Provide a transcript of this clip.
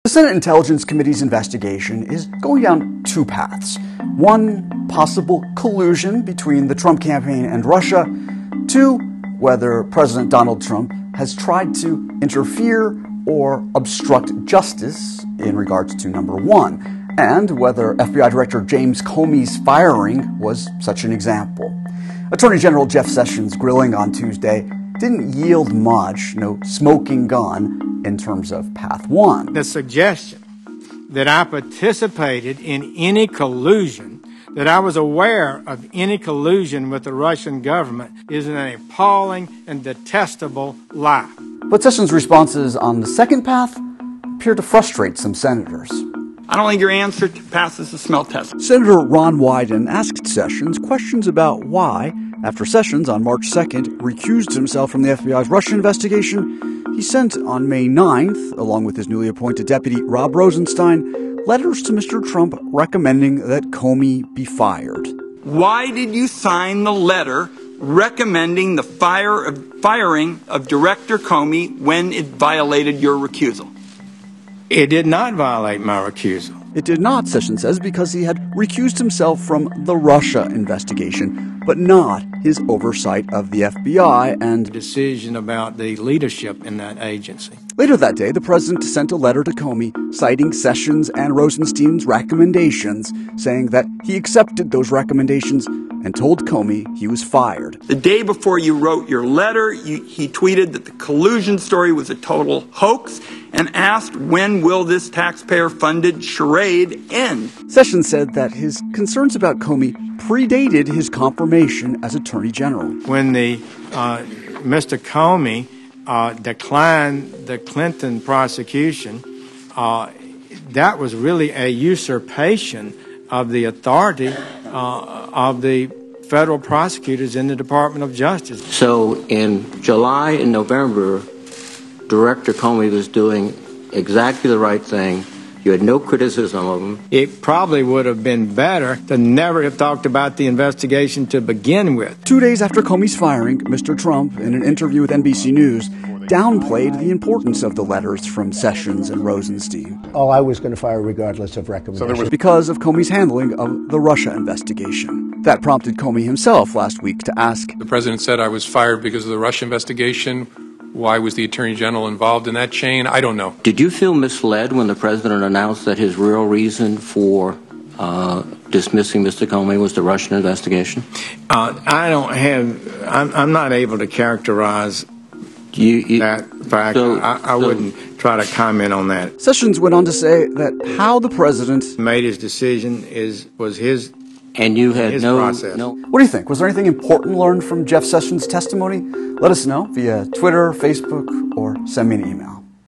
The Senate Intelligence Committee's investigation is going down two paths. One, possible collusion between the Trump campaign and Russia. Two, whether President Donald Trump has tried to interfere or obstruct justice in regards to number one, and whether FBI Director James Comey's firing was such an example. Attorney General Jeff Sessions' grilling on Tuesday didn't yield much, no smoking gun, in terms of path one. The suggestion that I participated in any collusion, that I was aware of any collusion with the Russian government, is an appalling and detestable lie. But Sessions' responses on the second path appear to frustrate some senators. I don't think your answer passes the smell test. Senator Ron Wyden asked Sessions questions about why, after Sessions on March 2nd recused himself from the FBI's Russia investigation, he sent on May 9th, along with his newly appointed deputy Rob Rosenstein, letters to Mr. Trump recommending that Comey be fired. Why did you sign the letter recommending the firing of Director Comey when it violated your recusal? It did not violate my recusal. It did not, Sessions says, because he had recused himself from the Russia investigation, but not his oversight of the FBI and Decision about the leadership in that agency. Later that day, the president sent a letter to Comey citing Sessions and Rosenstein's recommendations, saying that he accepted those recommendations and told Comey he was fired. The day before you wrote your letter, he tweeted that the collusion story was a total hoax and asked, when will this taxpayer-funded charade end? Sessions said that his concerns about Comey predated his confirmation as Attorney General. When Mr. Comey declined the Clinton prosecution, that was really a usurpation of the authority of the federal prosecutors in the Department of Justice. So in July and November, Director Comey was doing exactly the right thing. You had no criticism of him. It probably would have been better to never have talked about the investigation to begin with. 2 days after Comey's firing, Mr. Trump, in an interview with NBC News, downplayed the importance of the letters from Sessions and Rosenstein. Oh, I was going to fire regardless of recommendation. Because of Comey's handling of the Russia investigation. That prompted Comey himself last week to ask, the president said I was fired because of the Russia investigation. Why was the Attorney General involved in that chain? I don't know. Did you feel misled when the president announced that his real reason for dismissing Mr. Comey was the Russian investigation? I'm not able to characterize that fact. I wouldn't try to comment on that. Sessions went on to say that how the president made his decision was his. And you had no. What do you think? Was there anything important learned from Jeff Sessions' testimony? Let us know via Twitter, Facebook, or send me an email.